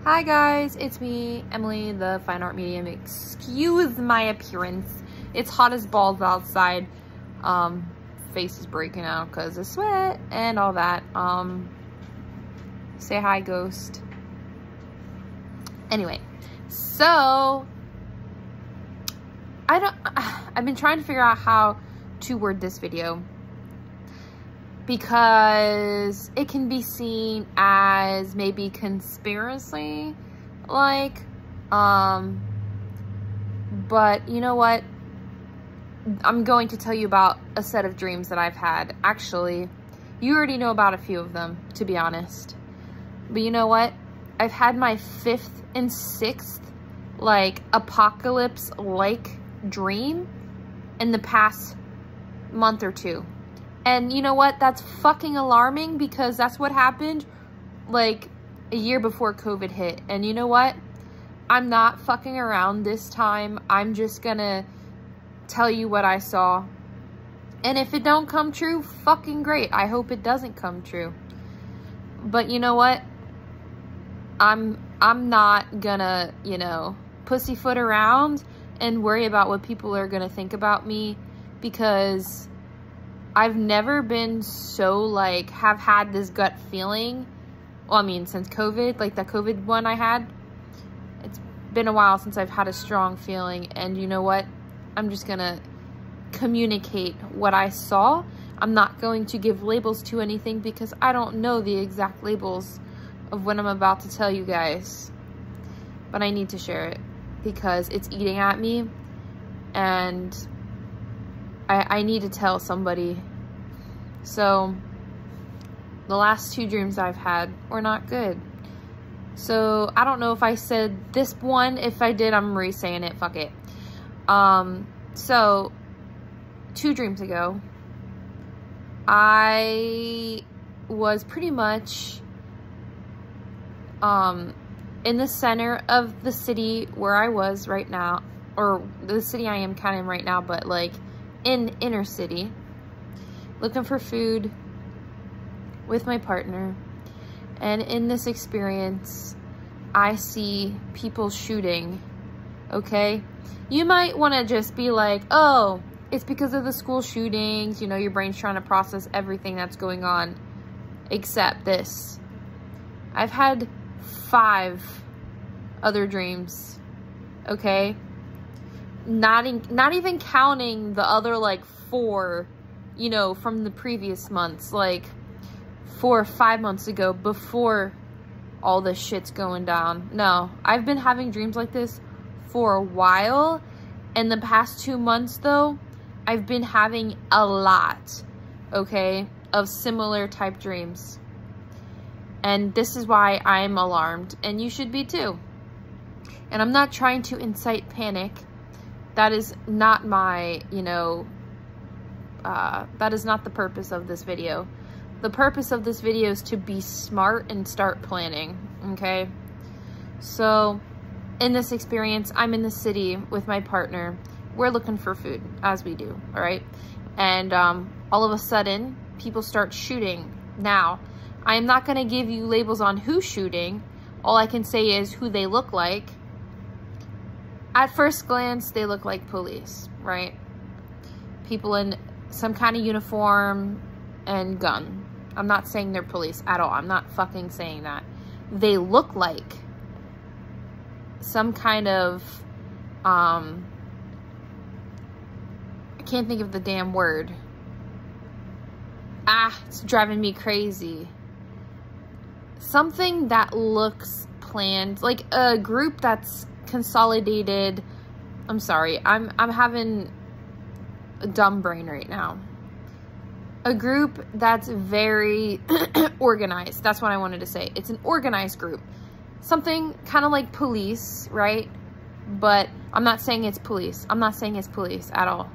Hi guys, it's me, Emily, the fine art medium. Excuse my appearance. It's hot as balls outside. Face is breaking out because of sweat and all that. Say hi, ghost. Anyway, so I've been trying to figure out how to word this video because it can be seen as maybe conspiracy like, but you know what? I'm going to tell you about a set of dreams that I've had. Actually, you already know about a few of them, to be honest. But you know what? I've had my 5th and 6th, like, apocalypse-like dream in the past month or two. And you know what? That's fucking alarming because that's what happened, like, a year before COVID hit. And you know what? I'm not fucking around this time. I'm just gonna tell you what I saw. And if it don't come true, fucking great. I hope it doesn't come true. But you know what? I'm not gonna, you know, pussyfoot around and worry about what people are gonna think about me, because I've never been so, like, have had this gut feeling. Well, I mean, since COVID, like that COVID one I had, it's been a while since I've had a strong feeling. And you know what? I'm just gonna communicate what I saw. I'm not going to give labels to anything because I don't know the exact labels of what I'm about to tell you guys. But I need to share it because it's eating at me and I need to tell somebody. So the last 2 dreams I've had were not good. So I don't know if I said this one. If I did, I'm re-saying it. Fuck it. So 2 dreams ago, I was pretty much in the center of the city where I was right now, or the city I am kind of in right now, but like in inner city, looking for food with my partner. And in this experience, I see people shooting. Okay, you might want to just be like, oh, it's because of the school shootings, you know, your brain's trying to process everything that's going on. Except this, I've had 5 other dreams, okay? Not even counting the other, like, 4, you know, from the previous months, like 4 or 5 months ago, before all this shit's going down. No, I've been having dreams like this for a while. In the past 2 months, though, I've been having a lot, okay, of similar type dreams. And this is why I'm alarmed, and you should be too. And I'm not trying to incite panic. That is not my, you know, that is not the purpose of this video. The purpose of this video is to be smart and start planning, okay? So, in this experience, I'm in the city with my partner. We're looking for food, as we do, all right? And all of a sudden, people start shooting. Now, I am not going to give you labels on who's shooting. All I can say is who they look like. At first glance, they look like police, right? People in some kind of uniform and gun. I'm not saying they're police at all. I'm not fucking saying that. They look like some kind of, I can't think of the damn word. It's driving me crazy. Something that looks planned, like a group that's consolidated. I'm sorry, I'm having a dumb brain right now. A group that's very organized. That's what I wanted to say. It's an organized group. Something kind of like police, right? But I'm not saying it's police. I'm not saying it's police at all.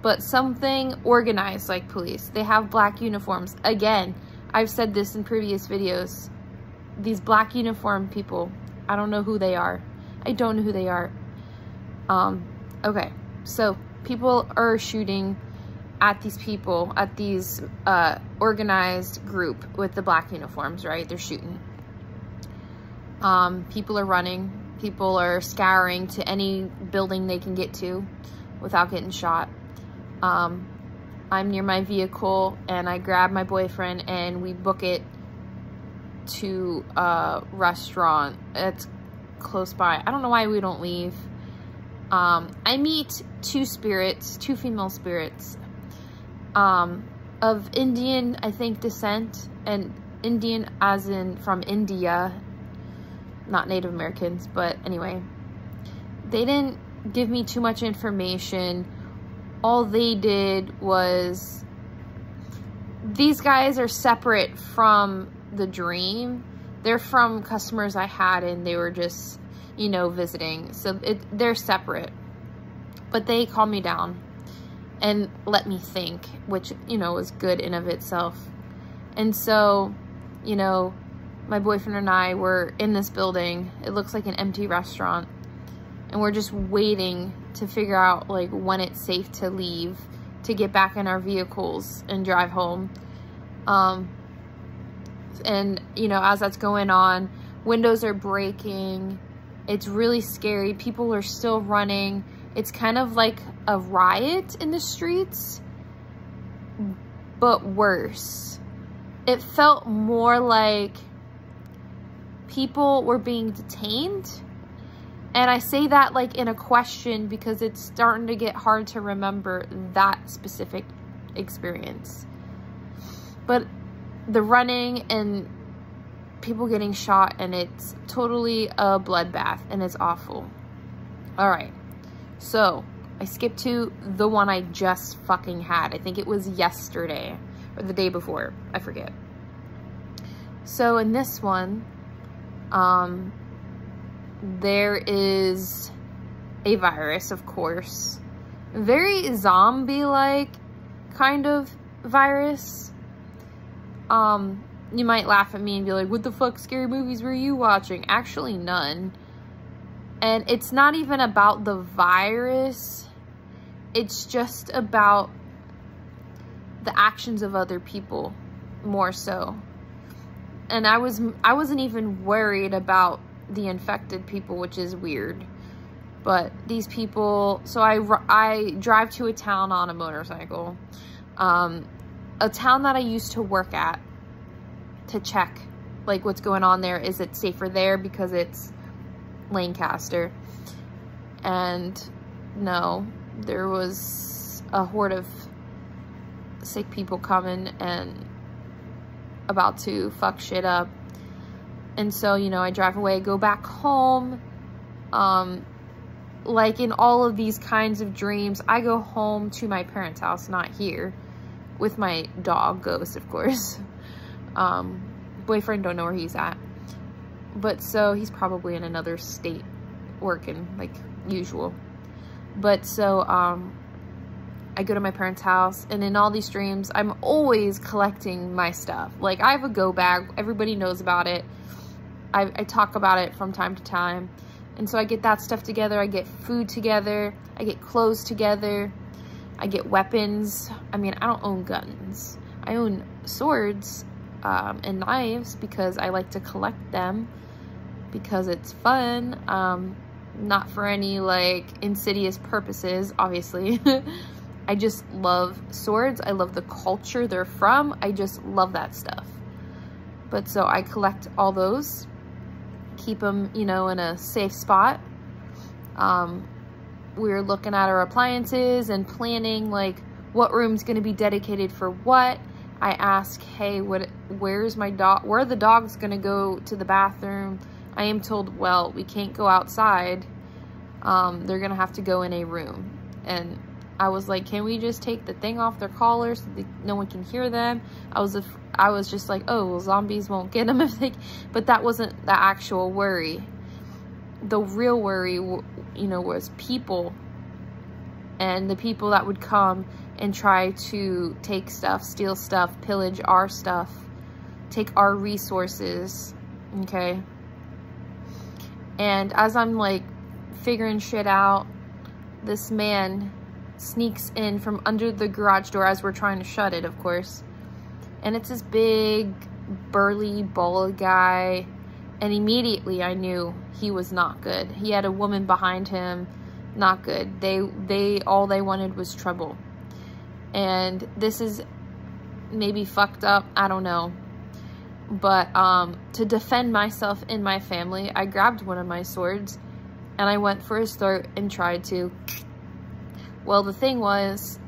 But something organized like police. They have black uniforms. Again, I've said this in previous videos. These black uniform people, I don't know who they are. I don't know who they are. Okay, so people are shooting at these people, at these organized group with the black uniforms, right? They're shooting. People are running. People are scouring to any building they can get to without getting shot. I'm near my vehicle, and I grab my boyfriend and we book it to a restaurant that's close by. I don't know why we don't leave. I meet two female spirits, of Indian, I think, descent, and Indian as in from India, not Native Americans, but anyway, they didn't give me too much information. All they did was, these guys are separate from the dream. They're from customers I had, and they were just, you know, visiting. So they're separate. But they calmed me down and let me think, which, you know, was good in of itself. And so, you know, my boyfriend and I were in this building. It looks like an empty restaurant. And we're just waiting to figure out, like, when it's safe to leave, to get back in our vehicles and drive home. And, you know, as that's going on, windows are breaking. It's really scary. People are still running. It's kind of like a riot in the streets, but worse. It felt more like people were being detained. And I say that like in a question because it's starting to get hard to remember that specific experience. But the running and people getting shot, and it's totally a bloodbath, and it's awful. All right. So I skipped to the one I just fucking had. I think it was yesterday or the day before. I forget. So in this one, there is a virus, of course. Very zombie-like kind of virus. You might laugh at me and be like, what the fuck scary movies were you watching? Actually, none. And it's not even about the virus. It's just about the actions of other people, more so. And I wasn't even worried about the infected people, which is weird. But these people, so I drive to a town on a motorcycle. A town that I used to work at, to check like what's going on there. Is it safer there because it's Lancaster? And no, there was a horde of sick people coming and about to fuck shit up. And so, you know, I drive away, go back home. Like in all of these kinds of dreams, I go home to my parents' house, not here, with my dog, Ghost, of course. Boyfriend, don't know where he's at. But so he's probably in another state working like usual. But so, I go to my parents' house, and in all these dreams, I'm always collecting my stuff. Like, I have a go bag. Everybody knows about it. I talk about it from time to time. And so I get that stuff together. I get food together. I get clothes together. I get weapons. I mean, I don't own guns. I own swords and knives because I like to collect them because it's fun. Not for any, like, insidious purposes, obviously. I just love swords. I love the culture they're from. I just love that stuff. But so I collect all those, keep them, you know, in a safe spot. We're looking at our appliances and planning, like, what room's going to be dedicated for what. I ask, hey, where's my dog? Where are the dogs going to go to the bathroom? I am told, well, we can't go outside. They're going to have to go in a room. And I was like, can we just take the thing off their collars so no one can hear them? I was just like, oh, well, zombies won't get them if they... But that wasn't the actual worry. The real worry, you know, was people. And the people that would come and try to take stuff, steal stuff, pillage our stuff, take our resources, okay? And as I'm, like, figuring shit out, this man sneaks in from under the garage door as we're trying to shut it, of course. And it's this big, burly, bald guy. And immediately I knew he was not good. He had a woman behind him, not good. All they wanted was trouble. And this is maybe fucked up, I don't know. But to defend myself and my family, I grabbed one of my swords and I went for his throat and tried to. Well, the thing was,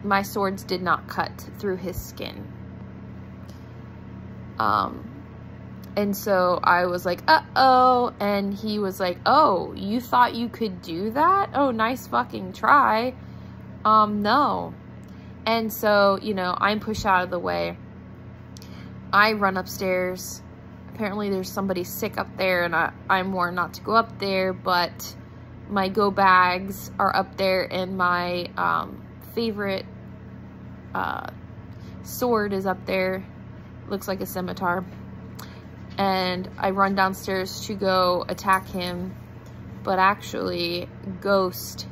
my swords did not cut through his skin. And so I was like, uh-oh. And he was like, oh, you thought you could do that? Oh, nice fucking try. No. And so, you know, I'm pushed out of the way. I run upstairs. Apparently there's somebody sick up there, and I'm warned not to go up there, but my go bags are up there, and my favorite sword is up there. Looks like a scimitar. And I run downstairs to go attack him, but actually Ghost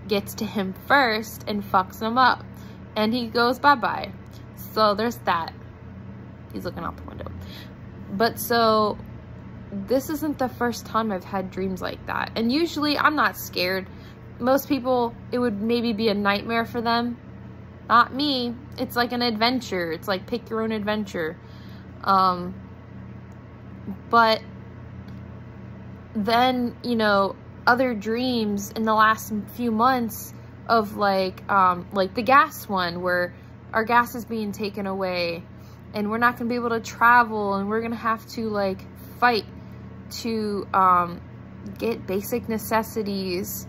gets to him first and fucks him up, and he goes bye-bye. So there's that. He's looking out the window. But so this isn't the first time I've had dreams like that, and usually I'm not scared. Most people, it would maybe be a nightmare for them. Not me. It's like an adventure. It's like pick your own adventure. But then, you know, other dreams in the last few months of like the gas one, where our gas is being taken away and we're not gonna be able to travel, and we're gonna have to like fight to get basic necessities.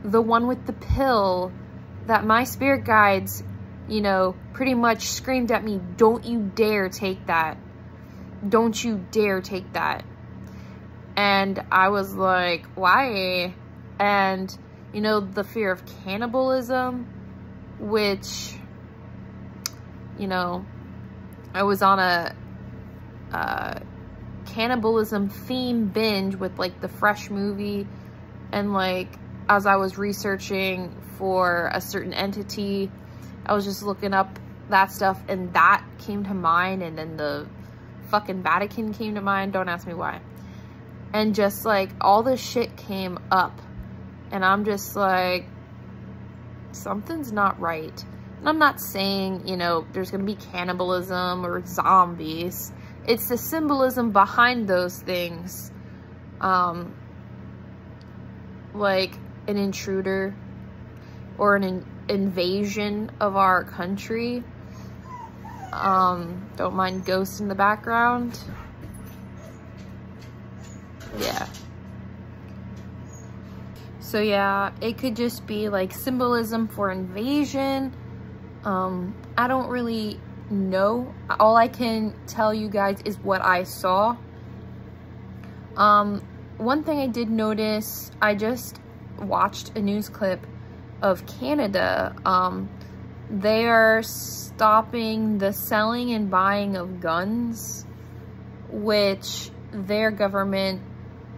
The one with the pill that my spirit guides, you know, pretty much screamed at me, don't you dare take that. Don't you dare take that. And I was like, why? And, you know, the fear of cannibalism, which, you know, I was on a cannibalism theme binge with like the Fresh movie, and like as I was researching for a certain entity, I was just looking up that stuff, and that came to mind, and then the fucking Vatican came to mind. Don't ask me why. And just like all this shit came up, and I'm just like, something's not right. And I'm not saying, you know, there's gonna be cannibalism or zombies. It's the symbolism behind those things. Like an intruder or an invasion of our country. Don't mind ghosts in the background. Yeah. So yeah, it could just be like symbolism for invasion. I don't really know. All I can tell you guys is what I saw. One thing I did notice, I just watched a news clip of Canada. They are stopping the selling and buying of guns, which their government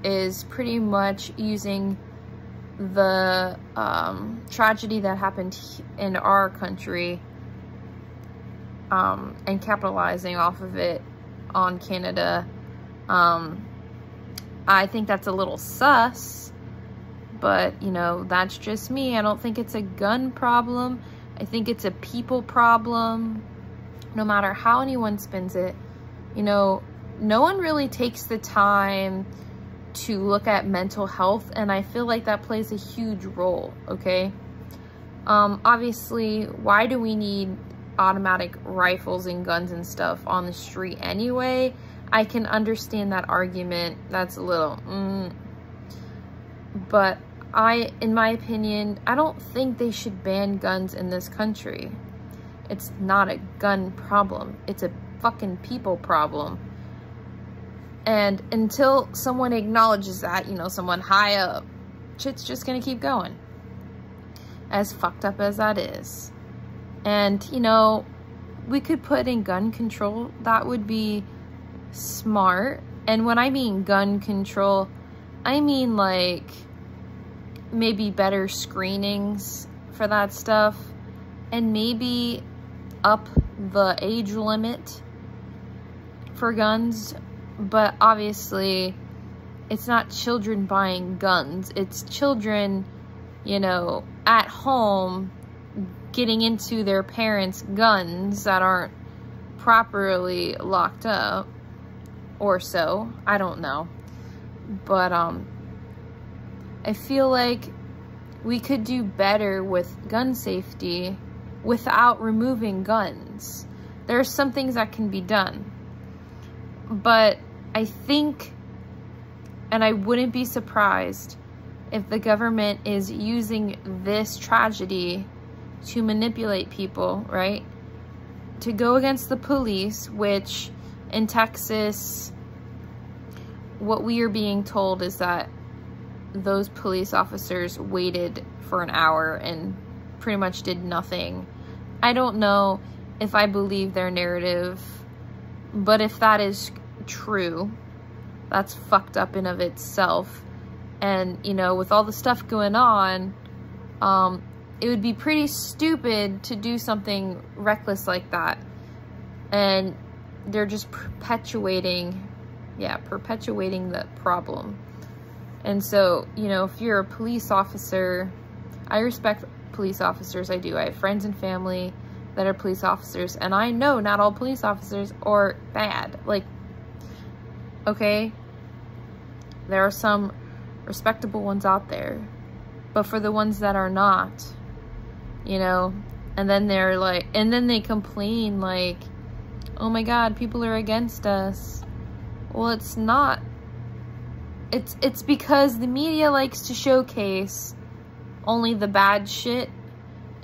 is pretty much using the tragedy that happened in our country and capitalizing off of it on Canada. I think that's a little sus, but you know, that's just me. I don't think it's a gun problem. I think it's a people problem. No matter how anyone spins it, you know, no one really takes the time to look at mental health, and I feel like that plays a huge role, okay? Obviously, why do we need automatic rifles and guns and stuff on the street anyway? I can understand that argument. That's a little, but in my opinion, I don't think they should ban guns in this country. It's not a gun problem. It's a fucking people problem. And until someone acknowledges that, you know, someone high up, shit's just gonna keep going. As fucked up as that is. And, you know, we could put in gun control. That would be smart. And when I mean gun control, I mean like maybe better screenings for that stuff, and maybe up the age limit for guns But obviously, it's not children buying guns. It's children, you know, at home getting into their parents' guns that aren't properly locked up. Or so. I don't know. But, I feel like we could do better with gun safety without removing guns. There are some things that can be done. But I think, and I wouldn't be surprised if the government is using this tragedy to manipulate people, right? To go against the police, which in Texas, what we are being told is that those police officers waited for an hour and pretty much did nothing. I don't know if I believe their narrative, but if that is true, that's fucked up in of itself. And, you know, with all the stuff going on, it would be pretty stupid to do something reckless like that. And they're just perpetuating the problem. And so, you know, if you're a police officer, I respect police officers, I do. I have friends and family that are police officers, and I know not all police officers are bad. Like, okay, there are some respectable ones out there, but for the ones that are not, you know, and then they're like, and then they complain like, oh my God, people are against us. Well, it's not. It's because the media likes to showcase only the bad shit,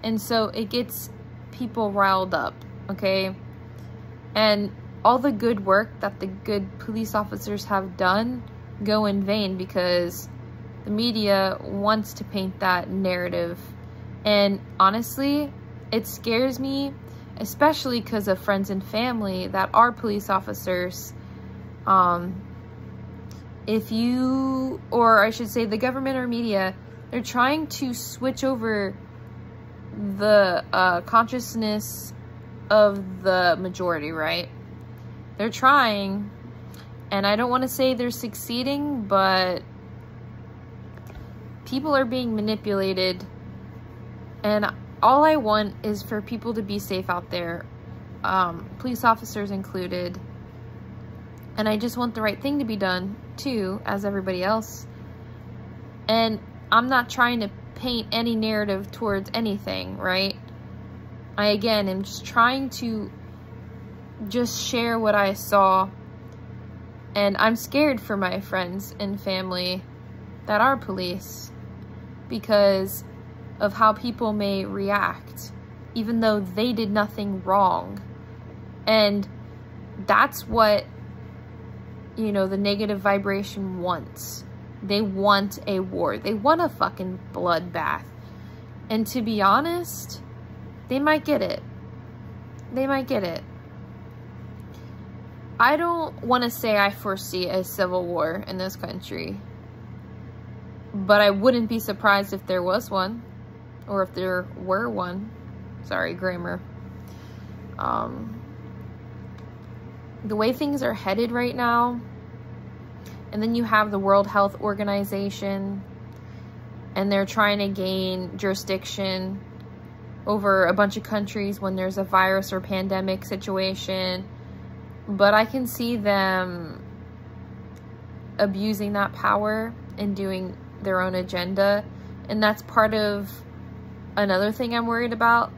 and so it gets people riled up, okay? And all the good work that the good police officers have done go in vain because the media wants to paint that narrative. And honestly, it scares me, especially because of friends and family that are police officers. If you, or I should say the government or media, they're trying to switch over the consciousness of the majority, right? They're trying, and I don't want to say they're succeeding, but people are being manipulated, and all I want is for people to be safe out there, police officers included. And I just want the right thing to be done, too, as everybody else. And I'm not trying to paint any narrative towards anything, right? I, again, am just trying to just share what I saw. And I'm scared for my friends and family that are police because of how people may react, even though they did nothing wrong. And that's what, you know, the negative vibration wants. They want a war. They want a fucking bloodbath. And to be honest, they might get it. They might get it. I don't want to say I foresee a civil war in this country, but I wouldn't be surprised if there was one, or if there were one. Sorry, grammar. The way things are headed right now, and then you have the World Health Organization, and they're trying to gain jurisdiction over a bunch of countries when there's a virus or pandemic situation. But I can see them abusing that power and doing their own agenda. And that's part of another thing I'm worried about.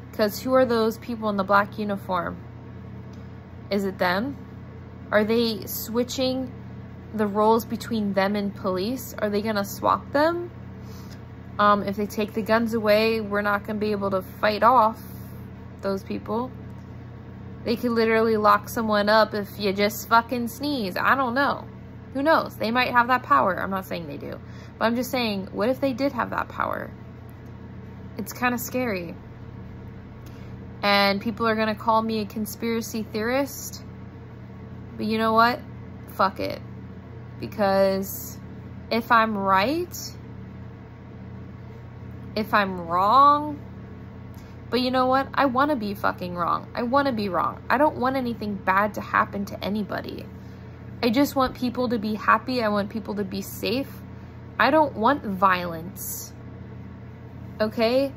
Because who are those people in the black uniform? Is it them? Are they switching the roles between them and police? Are they going to swap them? If they take the guns away, we're not going to be able to fight off those people. They could literally lock someone up if you just fucking sneeze. I don't know. Who knows? They might have that power. I'm not saying they do. But I'm just saying, what if they did have that power? It's kind of scary. And people are going to call me a conspiracy theorist. But you know what? Fuck it. Because if I'm right, if I'm wrong, but you know what? I want to be fucking wrong. I want to be wrong. I don't want anything bad to happen to anybody. I just want people to be happy. I want people to be safe. I don't want violence. Okay?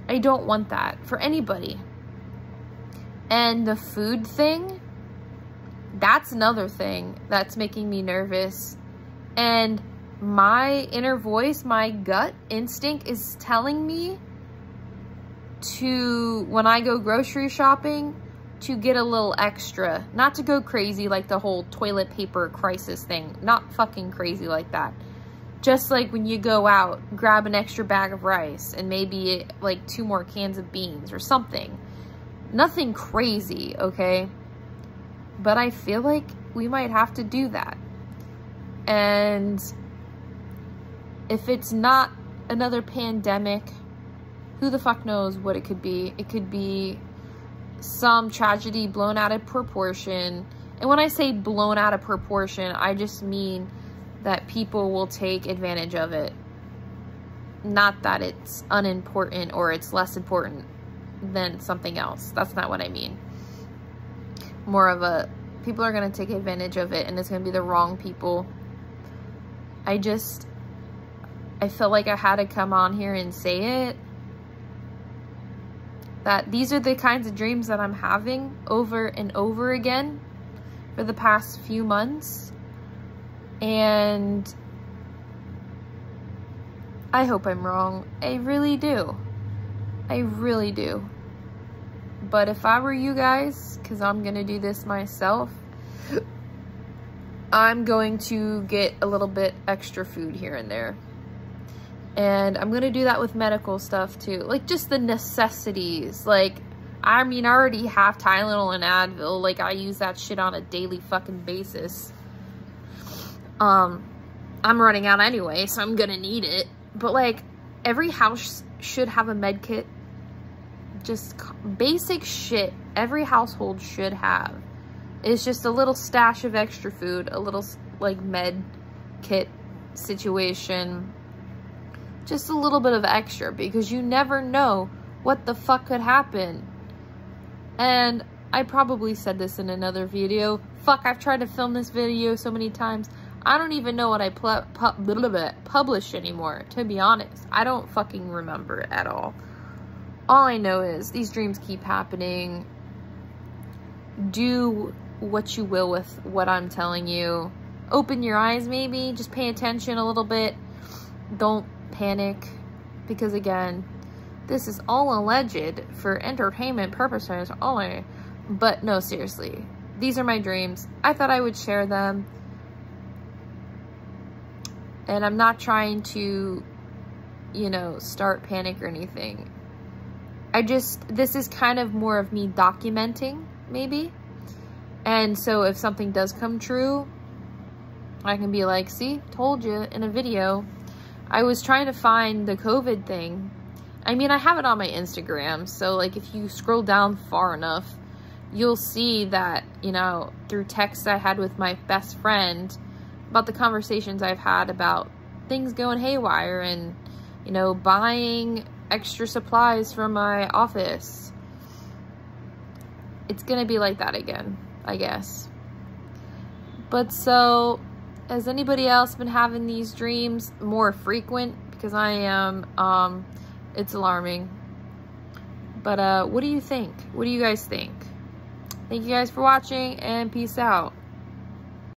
I don't want that for anybody. And the food thing, that's another thing that's making me nervous. And my inner voice, my gut instinct is telling me to, when I go grocery shopping, to get a little extra. Not to go crazy like the whole toilet paper crisis thing. Not fucking crazy like that. Just like when you go out, grab an extra bag of rice and maybe like 2 more cans of beans or something. Nothing crazy, okay? But I feel like we might have to do that. And if it's not another pandemic, who the fuck knows what it could be? It could be some tragedy blown out of proportion. And when I say blown out of proportion, I just mean that people will take advantage of it. Not that it's unimportant or it's less important than something else. That's not what I mean. More of a, people are going to take advantage of it and it's going to be the wrong people. I felt like I had to come on here and say it. That these are the kinds of dreams that I'm having over and over again for the past few months. And I hope I'm wrong. I really do. I really do. But if I were you guys, because I'm going to do this myself, I'm going to get a little bit extra food here and there. And I'm going to do that with medical stuff too. Like just the necessities. Like, I mean, I already have Tylenol and Advil. Like, I use that shit on a daily fucking basis. I'm running out anyway, so I'm gonna need it. But like, every house should have a med kit. Just basic shit every household should have. It's just a little stash of extra food, a little like med kit situation. Just a little bit of extra, because you never know what the fuck could happen. And I probably said this in another video. Fuck, I've tried to film this video so many times. I don't even know what I published anymore, to be honest. I don't fucking remember it at all. All I know is these dreams keep happening. Do what you will with what I'm telling you. Open your eyes, maybe. Just pay attention a little bit. Don't panic. Because again, this is all alleged for entertainment purposes only. But no, seriously. These are my dreams. I thought I would share them. And I'm not trying to, you know, start panic or anything. This is kind of more of me documenting, maybe. And so if something does come true, I can be like, see, told you in a video. I was trying to find the COVID thing. I mean, I have it on my Instagram. So like, if you scroll down far enough, you'll see that, you know, through texts I had with my best friend, about the conversations I've had about things going haywire and, you know, buying extra supplies from my office. It's gonna be like that again, I guess. But so, has anybody else been having these dreams more frequent? Because I am. It's alarming. But what do you think? What do you guys think? Thank you guys for watching, and peace out.